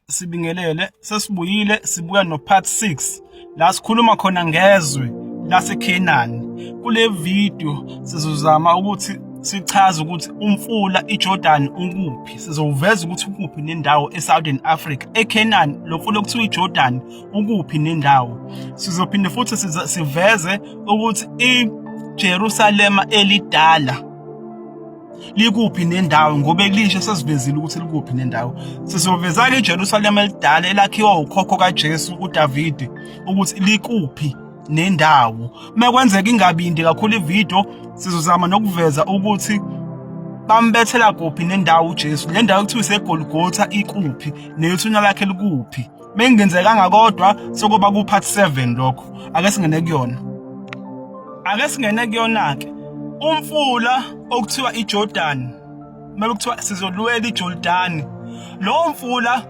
Sibingelele sesibuyile sibuya no part 6 la sikhuluma khona ngezwe laseKhenani. Kule video sizozama ukuthi sichaze ukuthi umfula iJordan ukuphi. Sizoveza ukuthi ukuphi nendawo eSouthern Africa eKhenani. Lo mfula okuthiwa iJordan ukuphi nendawo. Sizophinde futhi siveze ukuthi iJerusalema elidala likuphi nendawo ngoba elisho sesivezile ukuthi likuphi nendawo. Sizoveza ke iJerusalem elidala elakhiwa ukhokho kaJesu uDavide ukuthi likuphi nendawo. Makwenzeka ingabindi kakhulu ivideo sizozama nokuveza ukuthi bambethela kuphi nendawo uJesu. Le ndawo ekuthiwa iseGolgotha ikuphi nethunya lakhe likuphi. Mengenzekanga kodwa sokuba ku part 7 lokho. Ake singene kuyona ke. Umfula okuthiwa iJordan mekuthiwa sizoluwela iJordan. Lo mfula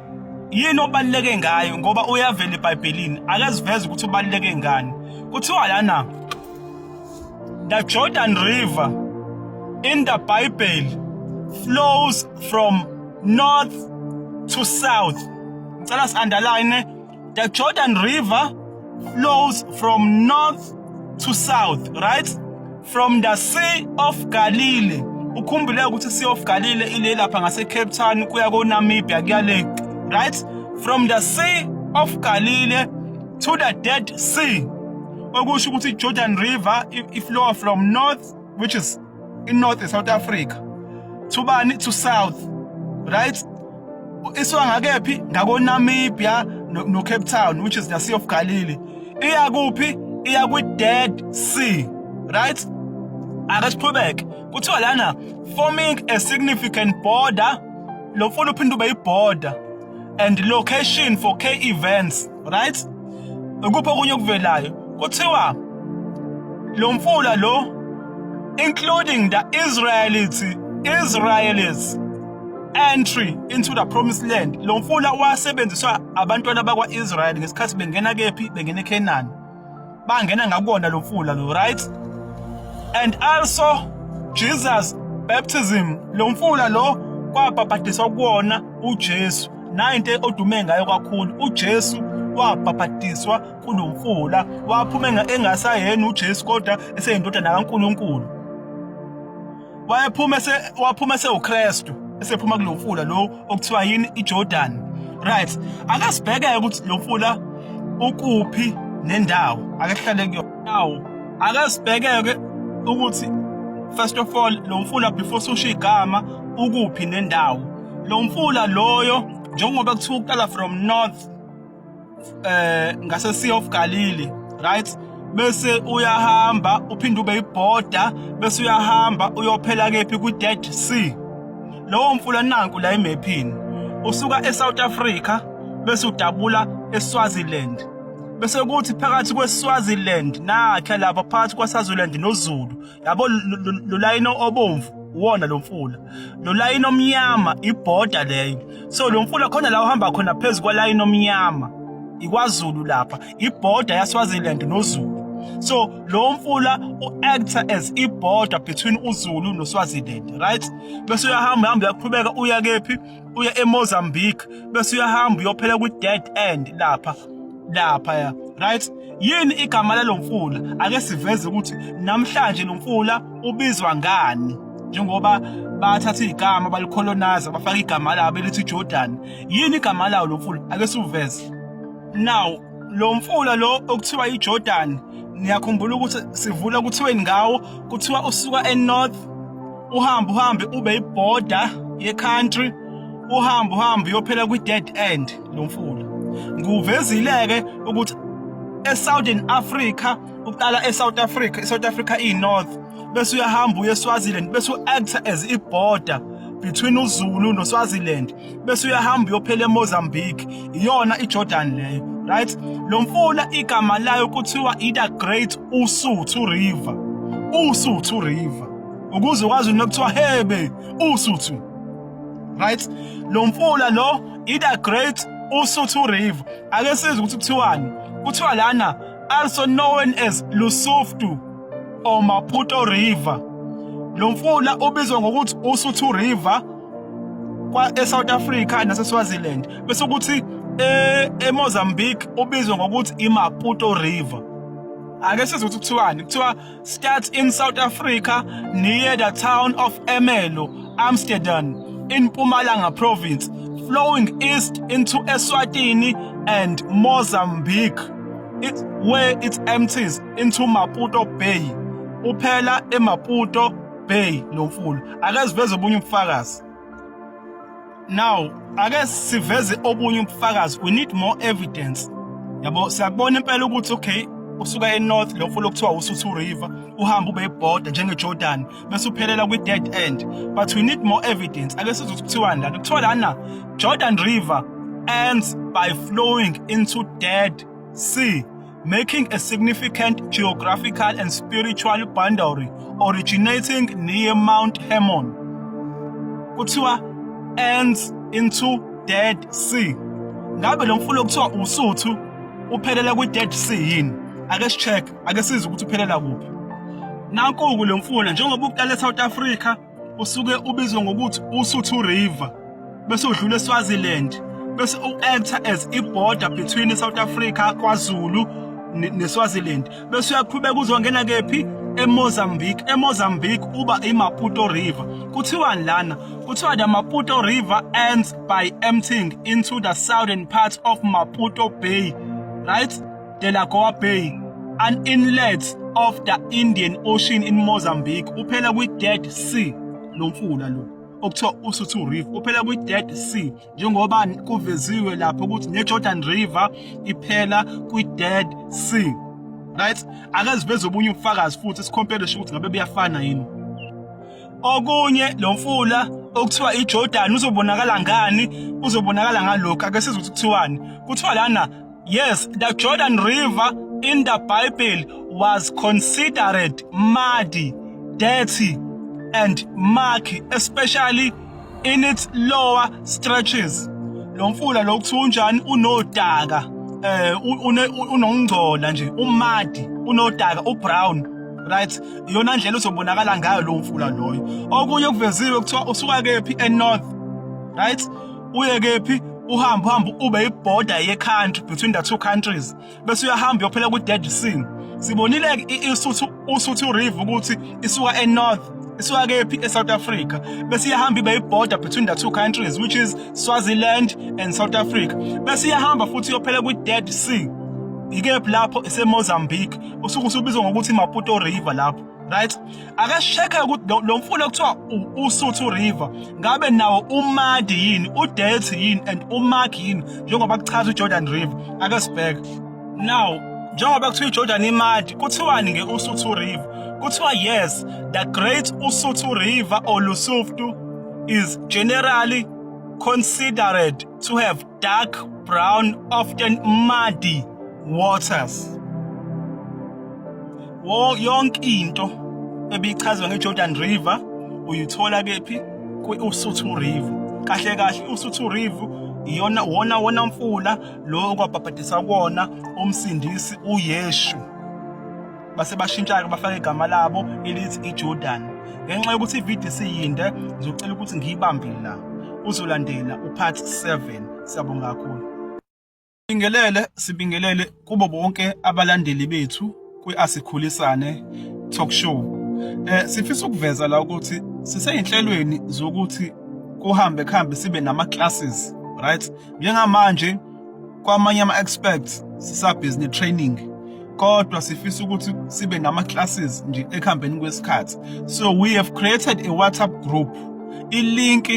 yini obaluleke ngayo ngoba uyavela eBhayibhelini. Ake siveze ukuthi ubaluleke ngani. Kuthiwa lana the Jordan River in the Bible flows from north to south. Ngicela si-underline the Jordan River flows from north to south, right? From the Sea of Galilee. Ukhumbule ukuthi Sea of Galilee ile lapha ngase Cape Town kuya ko Namibia kuyale, right? From the Sea of Galilee to the Dead Sea. Okusho ukuthi Jordan River iflow from north, which is in north is South Africa, to south, right? Iswa ngakephi ngako Namibia no Cape Town, which is the Sea of Galilee. Iya kuphi? Iya ku Dead Sea, right? Akasiqhubeke kuthiwa lana forming a significant border. Lo mfula uphinde ube border and location for key events, right? Ukuphi okunye okuvelayo kuthiwa lo mfula lo including the Israelites entry into the promised land. Lo mfula wasebenziswa abantwana bakwa-Israyeli ngesikhathi bengena kephi bengena eKhenani, bangena ngakubona lo mfula lo, right? And also Jesus baptism. Lo mfula lo kwabhabhadiswa kuwona uJesu. Nayinto odume ngayo kakhulu, uJesu wabhabhadiswa kulo mfula, waphuma engasayena uJesu kodwa eseyindodana kaNkulunkulu. Waphuma uKristu esephuma kulo mfula lo okuthiwa yini iJordan, right? Akasibheke ukuthi lo mfula ukuphi nendawo. Ake sihlale kuyo. Akasibheke ke ukuthi first of all lo mfula before susho igama ukuphi nendawo. Lo mfula loyo njengoba kuthiwa uqala from north ngase Sea of Galilee, right? Bese uyahamba uphinde ube iborder, bese uyahamba uyophela kephi ku Dead Sea. Lo mfula nanku la emephini usuka eSouth Africa bese udabula eSwaziland. Bese kuthi phakathi kweSwaziland nakhe lapha phakathi kwaSwaziland noZulu, yabo lo line obomvu uwona lo mfula. Lo line omnyama iborder leyo. So lo mfula khona la uhamba khona phezulu kwa line omnyama ikwaZulu lapha iborder yaSwaziland noZulu. So lo mfula uacta as iborder between uZulu noSwaziland, right? Bese uyahamba uyaqhubeka uya kephi uya eMozambique, bese uyahamba uyophela ku Dead End lapha ya, right? Yini igama lalo mfula? Ake siveze ukuthi namhlanje lo mfula ubizwa ngani njengoba bathatha igama balicolonize bafaka igama labo elithi Jordan. Yini igama lawo lo mfula? Ake siveze. Now lo mfula lo okuthiwa iJordan, niyakhumbula ukuthi sivula kuthiweni ngawo, kuthiwa usuka enorth uhambe ube iborder ye-country, uhambe uyophela ku Dead End lo mfula. Nguvezileke ukuthi eSouthern Africa uqala eSouth Africa, iSouth Africa iNorth, bese uyahamba uye eSwaziland, bese uacta as iborder between uZulu noSwaziland, bese uyahamba uyophela eMozambique. Iyona iJordan leyo, right? Lo mfula igama layo kuthiwa the Great Usuthu River. Usuthu River. Ukuze ukwazi nokuthiwa hebe Usuthu, right? Lo mfula lo the Great Usuthu River. Ake sizwe ukuthi kuthiwani. Kuthiwa lana also known as Lusuthu or Maputo River. Lo mfula ubizwa ngokuthi Usuthu River eSouth Africa naseSwaziland bese kuthi eMozambique ubizwa ngokuthi iMaputo River. Ake sizwe ukuthi kuthiwani, kuthiwa starts in South Africa near the town of Ermelo, Amsterdam in Mpumalanga province, flowing east into Eswatini and Mozambique, where it empties into Maputo Bay. Uphela eMaputo Bay lo mfula. Ake siveze obunye ubufakazi. Now, ake siveze obunye ubufakazi. We need more evidence. Yabo, siyabona impela ukuthi okay, usuka eNorth lo mfula okuthiwa uSuthu River, uhamba ube ibhoda njengeJordan, bese uphelela kwi-dead end. But we need more evidence. Ake sizwe kuthiwani lana. Kuthiwa lana Jordan River ends by flowing into Dead Sea, making a significant geographical and spiritual boundary originating near Mount Hermon. Kuthiwa ends into Dead Sea. Ngabe lo mfula okuthiwa uSuthu uphelela kwi-Dead Sea yini? Ake sicheck, ake sizwe ukuthi uphelela kuphi. Nanku lo mfula njengoba uqala eSouth Africa usuke ubizwa ngokuthi uSuthu River, bese udlula eSwaziland, bese u-enter as i-border between South Africa, KwaZulu neSwaziland, bese uyaqhubeka uzongena kephi eMozambique uba iMaputo River. Kuthiwani lana? Kuthiwa the Maputo River ends by emptying into the southern part of Maputo Bay, right? De la Goa Bay, an inlet of the Indian Ocean in Mozambique. Uphela kwi-Dead Sea lo mfula lo okuthiwa uSuthu River, uphela kwi-Dead Sea, njengoba kuveziwe lapho ukuthi neJordan River iphela kwi-Dead Sea, right? Ake siveze obunye ubufakazi futhi sikhompare ukuthi ngabe buyafana yini. Okunye lo mfula okuthiwa iJordan uzobonakala ngani? Uzobonakala ngalokho. Ake sizwe ukuthi kuthiwani. Kuthiwa lana, yes, the Jordan River in the Bible was considered muddy, dirty, and murky, especially in its lower stretches. Lo mfula lo kuthiwa unjani? Unodaka, unongcola nje, umadi, unodaka, ubrown, right? Iyona ndlela uzobonakala ngayo lo mfula loyo. Okunye kuveziwe kuthiwa usuka kephi eNorth, right? Uye kephi? Uhamba ube iborder ye-country between the two countries, bese uyahamba uyophela ku-Dead Sea. Sibonile uSuthu River ukuthi isuka eNorth, isuka kephi eSouth Africa, bese iyahamba ibe iborder between the two countries, which is Swaziland and South Africa. Bese iyahamba futhi uyophela kwi-Dead Sea, ikephi lapho eseMozambique, usuke usubizwa ngokuthi Maputo River lapho, right? Ake check ukuthi lo mfula kuthiwa uSuthu River ngabe nawo umadi yini, udirty yini and umurky yini njengoba kuchaza uJordan River. Ake sibheke. Now, njengoba kuthiwa iJordan imadi, kuthiwani ngeUSuthu River? Kuthiwa yes, the great uSuthu River or Lusuthu is generally considered to have dark brown, often muddy waters. Yonke into ebichazwe ngeJordan River uyithola kephi? Kwi-uSuthu River. Kahle kahle uSuthu River wona mfula lo okwabhabhadisa kuwona umsindisi uYeshu. Base bashintsha-ke bafaka igama labo elithi iJordan. Ngenxa yokuthi ivideo siyinde, ngizocela ukuthi ngiyibambile la. Uzolandela upart 7. Siyabonga kakhulu. Sibingelele kubo bonke abalandeli bethu kwi-Asikhulisane talk show. Sifisa ukuveza la ukuthi siseyinhlelweni zokuthi kuhambe sibe nama-classes, right? Njengamanje kwamanye ama-experts sisa-business training, kodwa sifisa ukuthi sibe nama-classes nje ekuhambeni kwesikhathi. So we have created a WhatsApp group. I-link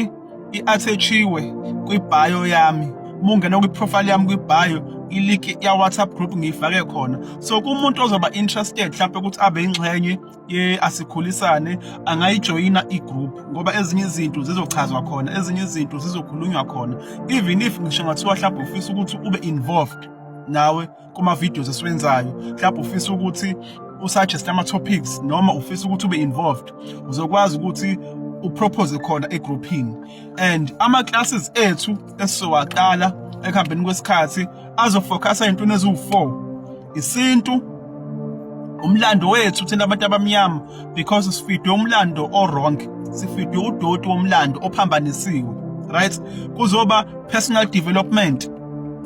i-attachiwe kwi-bio yami. Mungena kwi-profile yami kwi-bio, i-link ya WhatsApp group ngiyifake khona. So kumuntu ozoba interested mhlawumbe ukuthi abe ingxenye ye-Asikhulisane angayijoyina i-group, ngoba ezinye izinto zizochazwa khona, ezinye izinto zizokhulunywa khona. Even if ngisho ngathiwa mhlawumbe ufisa ukuthi ube involved nawe kuma videos esiwenzayo, mhlawumbe ufisa ukuthi usuggest ama-topics noma ufisa ukuthi ube involved, uzokwazi ukuthi upropose khona egroupini. And ama-classes ethu esizowaqala ekuhambeni kwesikhathi azofocusa ey'ntweni eziwu-4: isintu, umlando wethu thina abantu abamnyama, because sifidwe umlando o-wrong, sifidwe udoti womlando ophambanisiwe, right? Kuzoba personal development,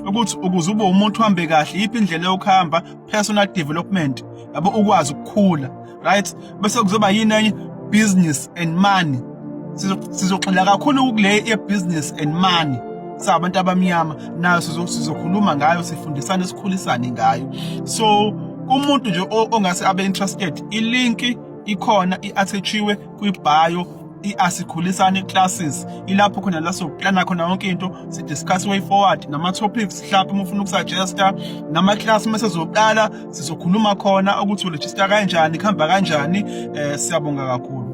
ukuthi ukuze ube umuntu uhambe kahle yiphi indlela yokuhamba, personal development, yabo ukwazi ukukhula, right? Bese kuzoba yini enye, business and money. Sizogxila kakhulu kule ye-business and money sabantu abamnyama, nayo sizokhuluma ngayo, sifundisane, sikhulisane ngayo. So umuntu nje ongase abe interested, ilinki ikhona, i-attach-iwe kwi-bio, i-asikhulisane classes. Ilapho khona la sokuplana khona yonke into, si-discuss way forward nama-topics, mhlawumbe uma ufuna ukusuggesta nama-class mase zoqala sizokhuluma khona ukuthi uregister kanjani, kuhamba kanjani. Siyabonga kakhulu.